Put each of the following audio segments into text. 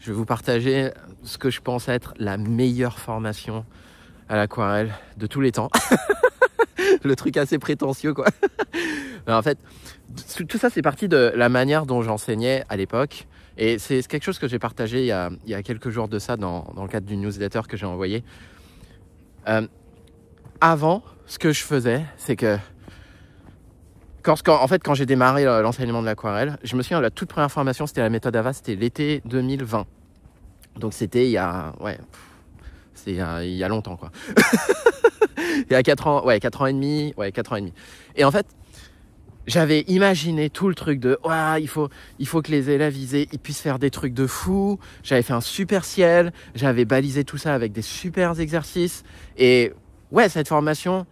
je vais vous partager ce que je pense être la meilleure formation à l'aquarelle de tous les temps. Le truc assez prétentieux, quoi. Mais en fait, tout ça, c'est parti de la manière dont j'enseignais à l'époque. Et c'est quelque chose que j'ai partagé il y a quelques jours de ça dans le cadre d'une newsletter que j'ai envoyée. Avant, ce que je faisais, c'est que quand j'ai démarré l'enseignement de l'aquarelle, je me souviens, la toute première formation, c'était la méthode AVA, c'était l'été 2020. Donc c'était il y a longtemps, quoi. Il y a 4 ans, 4 ans et demi, 4 ans et demi. Et en fait, j'avais imaginé tout le truc de il faut que les élèves ils puissent faire des trucs de fou. J'avais fait un super ciel, j'avais balisé tout ça avec des super exercices. Et cette formation,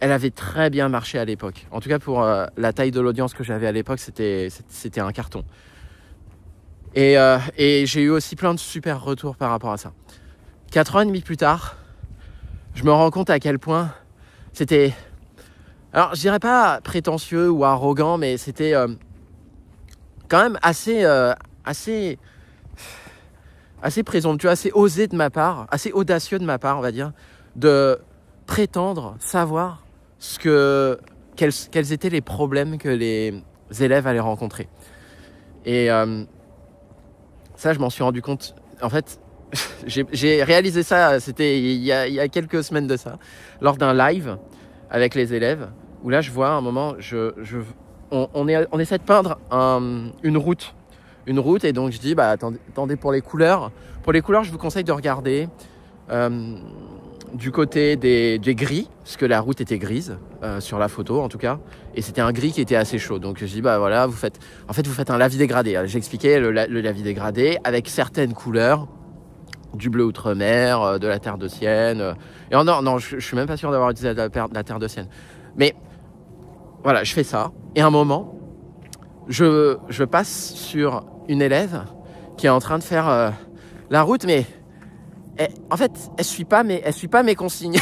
elle avait très bien marché à l'époque. En tout cas, pour la taille de l'audience que j'avais à l'époque, c'était un carton. Et j'ai eu aussi plein de super retours par rapport à ça. 4 ans et demi plus tard, je me rends compte à quel point c'était... Alors, je dirais pas prétentieux ou arrogant, mais c'était quand même assez présomptueux, assez osé de ma part, assez audacieux de ma part, on va dire, de prétendre savoir quels étaient les problèmes que les élèves allaient rencontrer. Et ça, je m'en suis rendu compte. En fait, j'ai réalisé ça, c'était il y a quelques semaines de ça, lors d'un live avec les élèves, où là, je vois à un moment, on essaie de peindre une route, et donc je dis, attendez, pour les couleurs, je vous conseille de regarder du côté des gris, parce que la route était grise, sur la photo en tout cas, et c'était un gris qui était assez chaud. Donc je dis, voilà, vous faites un lavis dégradé. J'ai expliqué le lavis dégradé avec certaines couleurs, du bleu outre-mer, de la terre de Sienne. Et non, je suis même pas sûr d'avoir utilisé la terre de Sienne. Mais voilà, je fais ça. Et à un moment, je passe sur une élève qui est en train de faire la route, mais en fait, elle suit pas mes consignes.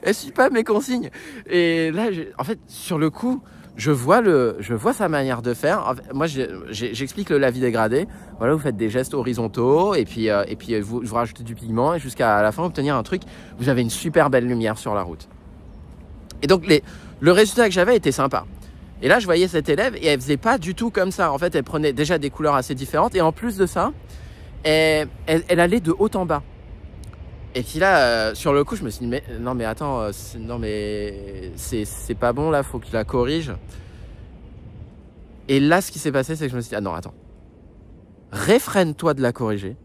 Elle suit pas mes consignes. Et là, en fait, sur le coup, je vois sa manière de faire. Moi, j'explique le lavis dégradé. Voilà, vous faites des gestes horizontaux et puis vous rajoutez du pigment et jusqu'à la fin obtenir un truc. Vous avez une super belle lumière sur la route. Et donc le résultat que j'avais était sympa. Et là, je voyais cette élève et elle faisait pas du tout comme ça. En fait, elle prenait déjà des couleurs assez différentes et en plus de ça, elle allait de haut en bas. Et puis là, sur le coup, je me suis dit, mais attends, c'est pas bon là, faut que je la corrige. Et là, ce qui s'est passé, c'est que je me suis dit, non, attends, réfrène-toi de la corriger,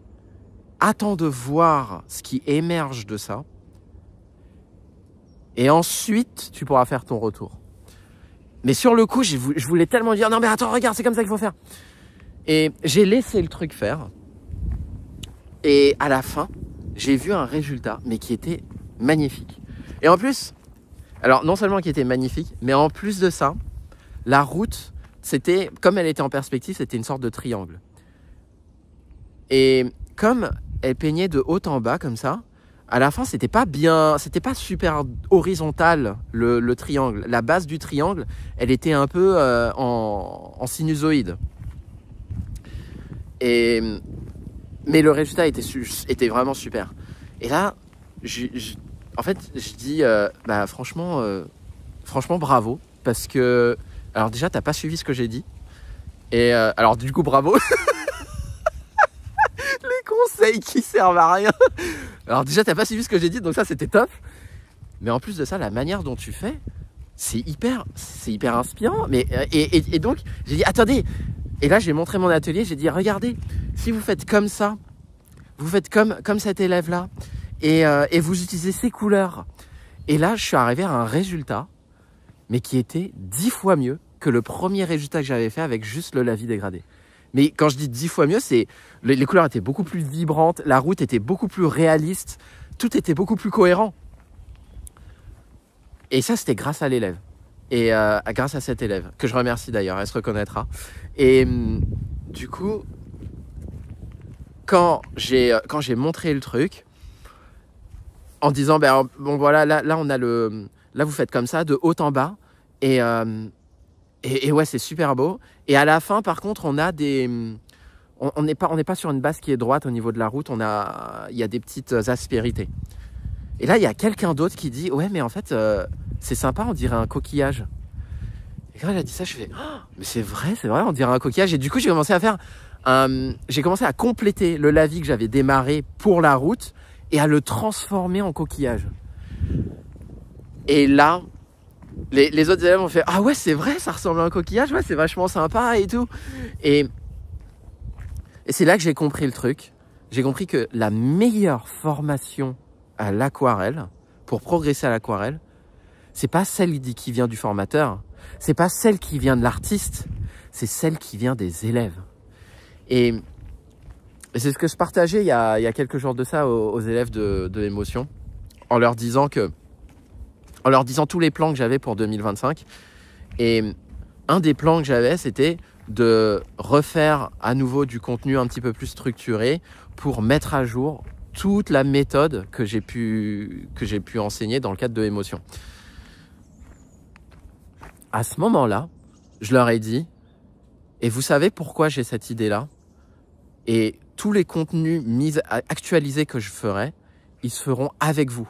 attends de voir ce qui émerge de ça, et ensuite, tu pourras faire ton retour. Mais sur le coup, je voulais tellement dire, non mais attends, regarde, c'est comme ça qu'il faut faire. Et j'ai laissé le truc faire, et à la fin, j'ai vu un résultat, mais qui était magnifique. Et en plus, alors non seulement qui était magnifique, mais en plus de ça, la route, c'était, comme elle était en perspective, c'était une sorte de triangle. Et comme elle peignait de haut en bas comme ça, à la fin, c'était pas super horizontal le triangle. La base du triangle, elle était un peu en sinusoïde. Mais le résultat était vraiment super. Et là, en fait, je dis, franchement, bravo. Parce que, alors déjà, t'as pas suivi ce que j'ai dit. Et alors, du coup, bravo. Les conseils qui servent à rien. Alors déjà, t'as pas suivi ce que j'ai dit, donc ça, c'était top. Mais en plus de ça, la manière dont tu fais, c'est hyper inspirant. Et donc, j'ai dit, attendez. Et là, j'ai montré mon atelier, j'ai dit, regardez, si vous faites comme ça, vous faites comme cet élève-là, et vous utilisez ces couleurs. Et là, je suis arrivé à un résultat, mais qui était 10 fois mieux que le premier résultat que j'avais fait avec juste le lavis dégradé. Mais quand je dis 10 fois mieux, c'est les couleurs étaient beaucoup plus vibrantes, la route était beaucoup plus réaliste, tout était beaucoup plus cohérent. Et ça, c'était grâce à l'élève. Et grâce à cette élève, que je remercie d'ailleurs, elle se reconnaîtra. Et du coup, quand j'ai montré le truc, en disant, bon voilà, là on a là vous faites comme ça, de haut en bas, et ouais, c'est super beau. Et à la fin, par contre, on a on n'est pas sur une base qui est droite au niveau de la route, il y a des petites aspérités. Et là, il y a quelqu'un d'autre qui dit, ouais, mais en fait, c'est sympa, on dirait un coquillage. Et quand elle a dit ça, je fais, oh, mais c'est vrai, on dirait un coquillage. Et du coup, j'ai commencé à compléter le lavis que j'avais démarré pour la route et à le transformer en coquillage. Et là, les autres élèves ont fait, ah ouais, c'est vrai, ça ressemble à un coquillage, ouais, c'est vachement sympa et tout. Et c'est là que j'ai compris le truc. J'ai compris que la meilleure formation à l'aquarelle, pour progresser à l'aquarelle, c'est pas celle qui vient du formateur, c'est pas celle qui vient de l'artiste, c'est celle qui vient des élèves. Et c'est ce que je partageais il y a quelques jours de ça aux élèves de l'émotion, en leur disant tous les plans que j'avais pour 2025. Et un des plans que j'avais, c'était de refaire à nouveau du contenu un petit peu plus structuré pour mettre à jour toute la méthode que j'ai pu enseigner dans le cadre de l'émotion. À ce moment-là, je leur ai dit, et vous savez pourquoi j'ai cette idée-là? Et tous les contenus actualisés que je ferai, ils se feront avec vous.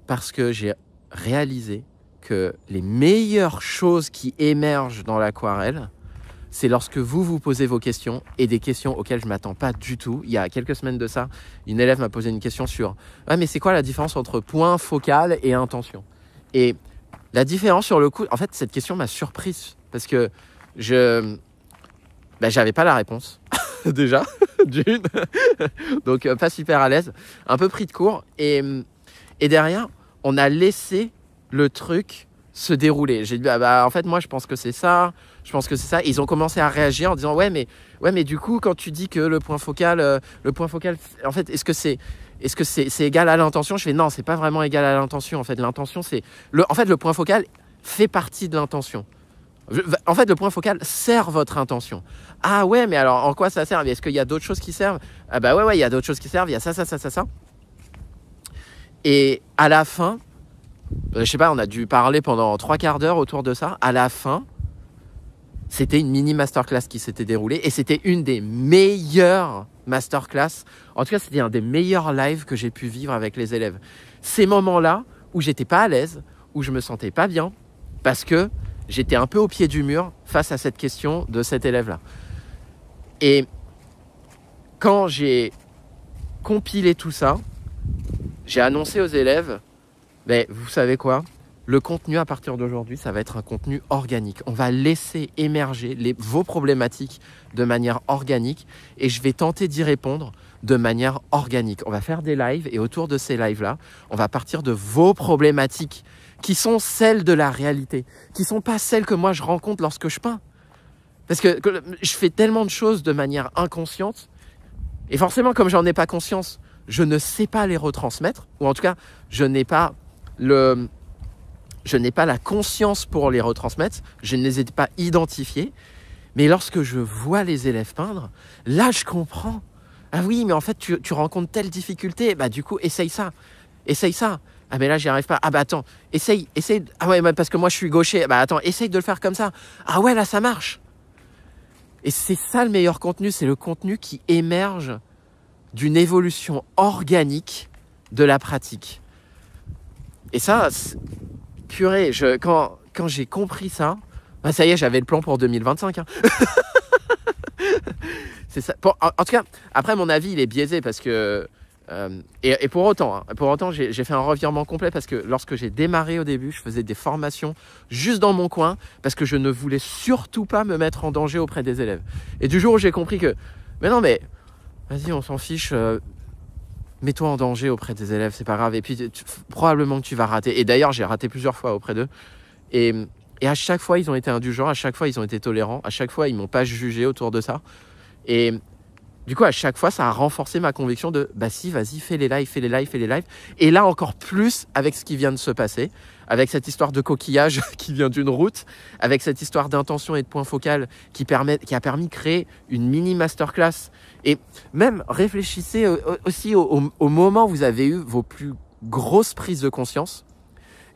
Parce que j'ai réalisé que les meilleures choses qui émergent dans l'aquarelle, c'est lorsque vous posez vos questions, et des questions auxquelles je ne m'attends pas du tout. Il y a quelques semaines de ça, une élève m'a posé une question sur « Ah, mais c'est quoi la différence entre point focal et intention ?» Et la différence sur le coup, en fait, cette question m'a surprise parce que j'avais pas la réponse, déjà, d'une. Donc, pas super à l'aise, un peu pris de court. Et derrière, on a laissé le truc se dérouler. J'ai dit, en fait, moi, je pense que c'est ça. Je pense que c'est ça. Et ils ont commencé à réagir en disant, ouais, mais du coup, quand tu dis que le point focal, en fait, est-ce que c'est égal à l'intention? Je fais, non, c'est pas vraiment égal à l'intention. En fait, l'intention, le point focal fait partie de l'intention. En fait, le point focal sert votre intention. Ah ouais, mais alors, en quoi ça sert? Est-ce qu'il y a d'autres choses qui servent? Ah bah ouais, il y a d'autres choses qui servent. Il y a ça. Et à la fin, je sais pas, on a dû parler pendant 3/4 d'heure autour de ça. À la fin, c'était une mini masterclass qui s'était déroulée et c'était une des meilleures masterclass. En tout cas, c'était un des meilleurs lives que j'ai pu vivre avec les élèves. Ces moments-là où j'étais pas à l'aise, où je me sentais pas bien, parce que j'étais un peu au pied du mur face à cette question de cet élève-là. Et quand j'ai compilé tout ça, j'ai annoncé aux élèves, mais vous savez quoi? Le contenu à partir d'aujourd'hui, ça va être un contenu organique. On va laisser émerger vos problématiques de manière organique et je vais tenter d'y répondre de manière organique. On va faire des lives et autour de ces lives-là, on va partir de vos problématiques qui sont celles de la réalité, qui ne sont pas celles que moi je rencontre lorsque je peins. Parce que je fais tellement de choses de manière inconsciente et forcément, comme j'en ai pas conscience, je ne sais pas les retransmettre, ou en tout cas, je n'ai pas la conscience pour les retransmettre, je ne les ai pas identifiés. Mais lorsque je vois les élèves peindre, là, je comprends. Ah oui, mais en fait, tu rencontres telle difficulté. Bah, du coup, essaye ça. Ah, mais là, j'y arrive pas. Ah, bah, attends, essaye. Ah ouais, parce que moi, je suis gaucher. Bah, attends, essaye de le faire comme ça. Ah ouais, là, ça marche. Et c'est ça le meilleur contenu, c'est le contenu qui émerge d'une évolution organique de la pratique. Et ça, purée, quand j'ai compris ça, bah ça y est, j'avais le plan pour 2025. Hein. C'est ça. En tout cas, après, mon avis, il est biaisé parce que... et pour autant, j'ai fait un revirement complet parce que lorsque j'ai démarré au début, je faisais des formations juste dans mon coin parce que je ne voulais surtout pas me mettre en danger auprès des élèves. Et du jour où j'ai compris que... Mais non, mais... Vas-y, on s'en fiche... mets-toi en danger auprès des élèves, c'est pas grave. Et puis, probablement que tu vas rater. Et d'ailleurs, j'ai raté plusieurs fois auprès d'eux. Et à chaque fois, ils ont été indulgents. À chaque fois, ils ont été tolérants. À chaque fois, ils m'ont pas jugé autour de ça. Et du coup, à chaque fois, ça a renforcé ma conviction de bah si, vas-y, fais les lives. Et là, encore plus avec ce qui vient de se passer, avec cette histoire de coquillage qui vient d'une route, avec cette histoire d'intention et de point focal qui a permis de créer une mini masterclass. Et même réfléchissez aussi au moment où vous avez eu vos plus grosses prises de conscience.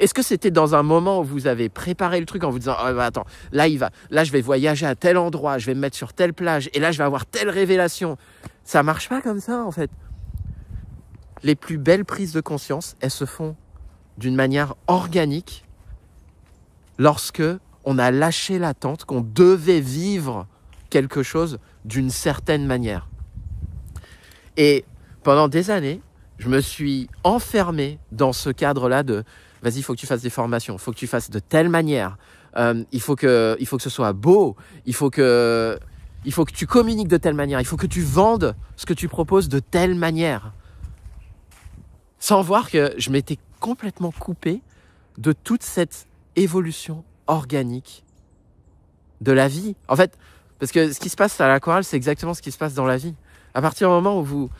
Est-ce que c'était dans un moment où vous avez préparé le truc en vous disant oh, bah, attends, là je vais voyager à tel endroit, je vais me mettre sur telle plage et là je vais avoir telle révélation. Ça marche pas comme ça en fait. Les plus belles prises de conscience, elles se font d'une manière organique lorsque on a lâché l'attente qu'on devait vivre quelque chose d'une certaine manière. Et pendant des années, je me suis enfermé dans ce cadre-là de vas-y, il faut que tu fasses des formations, il faut que tu fasses de telle manière, il faut que ce soit beau, il faut que tu communiques de telle manière, il faut que tu vendes ce que tu proposes de telle manière. Sans voir que je m'étais complètement coupé de toute cette évolution organique de la vie. En fait, parce que ce qui se passe à l'aquarelle, c'est exactement ce qui se passe dans la vie. À partir du moment où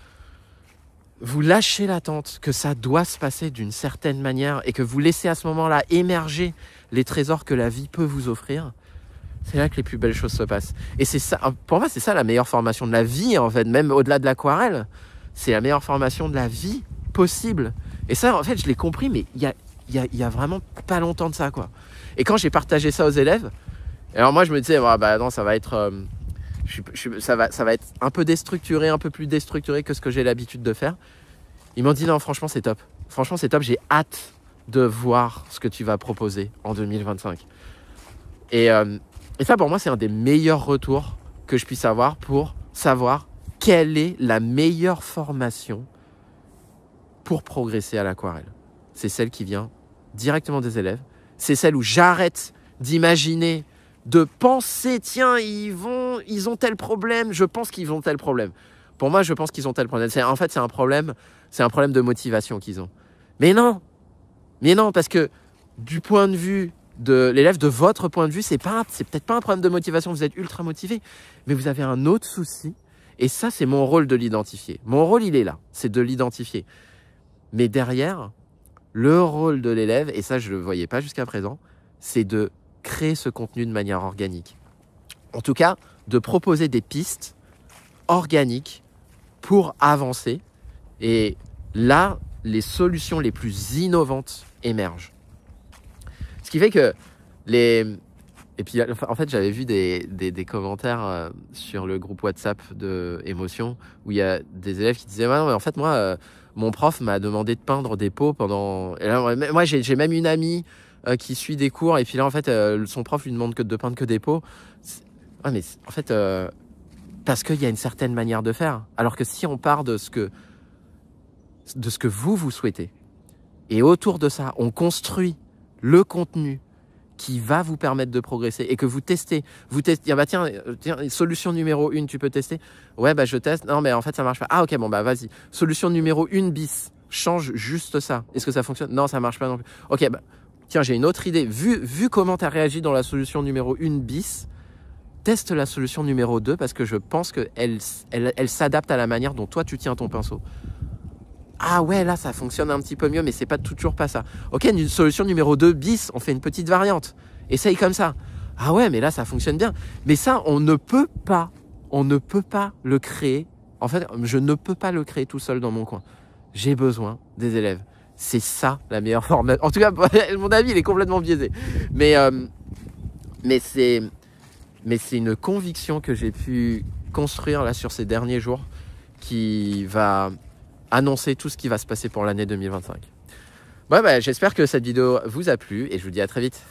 vous lâchez l'attente que ça doit se passer d'une certaine manière et que vous laissez à ce moment-là émerger les trésors que la vie peut vous offrir, c'est là que les plus belles choses se passent. Et c'est ça, pour moi, c'est ça la meilleure formation de la vie, en fait, même au-delà de l'aquarelle. C'est la meilleure formation de la vie possible. Et ça, en fait, je l'ai compris, mais il y a vraiment pas longtemps de ça, quoi. Et quand j'ai partagé ça aux élèves, alors moi, je me disais, bah non, ça va être... ça va être un peu déstructuré, un peu plus déstructuré que ce que j'ai l'habitude de faire. Ils m'ont dit non, franchement c'est top. Franchement c'est top, j'ai hâte de voir ce que tu vas proposer en 2025. Et ça pour moi c'est un des meilleurs retours que je puisse avoir pour savoir quelle est la meilleure formation pour progresser à l'aquarelle. C'est celle qui vient directement des élèves. C'est celle où j'arrête d'imaginer, de penser, tiens, ils ont tel problème, je pense qu'ils ont tel problème. Pour moi, je pense qu'ils ont tel problème. En fait, c'est un problème de motivation qu'ils ont. Mais non, parce que du point de vue de l'élève, de votre point de vue, c'est peut-être pas un problème de motivation, vous êtes ultra motivé, mais vous avez un autre souci. Et ça, c'est mon rôle de l'identifier. Mon rôle, il est là, c'est de l'identifier. Mais derrière, le rôle de l'élève, et ça, je ne le voyais pas jusqu'à présent, c'est de créer ce contenu de manière organique. En tout cas, de proposer des pistes organiques pour avancer. Et là, les solutions les plus innovantes émergent. Ce qui fait que Et puis, en fait, j'avais vu des commentaires sur le groupe WhatsApp de Émotion où il y a des élèves qui disaient non, mais en fait, moi, mon prof m'a demandé de peindre des pots pendant... Et là, moi, j'ai même une amie qui suit des cours et puis là, en fait, son prof lui demande de peindre que des pots. Ouais, mais en fait, parce qu'il y a une certaine manière de faire. Alors que si on part de ce que vous souhaitez et autour de ça, on construit le contenu qui va vous permettre de progresser et que vous testez. Ah bah tiens, solution numéro 1, tu peux tester. Ouais, bah je teste. Non, mais en fait, ça marche pas. Ah, ok, bon, bah vas-y. Solution numéro 1 bis. Change juste ça. Est-ce que ça fonctionne? Non, ça marche pas non plus. Ok, bah tiens, j'ai une autre idée. Vu comment tu as réagi dans la solution numéro 1 bis, teste la solution numéro 2 parce que je pense qu'elle s'adapte à la manière dont toi, tu tiens ton pinceau. Ah ouais, là, ça fonctionne un petit peu mieux, mais c'est pas toujours pas ça. Ok, une solution numéro 2 bis, on fait une petite variante. Essaye comme ça. Ah ouais, mais là, ça fonctionne bien. Mais ça, on ne peut pas le créer. En fait, je ne peux pas le créer tout seul dans mon coin. J'ai besoin des élèves. C'est ça, la meilleure formation. En tout cas, mon avis, il est complètement biaisé. Mais c'est une conviction que j'ai pu construire là sur ces derniers jours qui va annoncer tout ce qui va se passer pour l'année 2025. Ouais, bah, j'espère que cette vidéo vous a plu et je vous dis à très vite.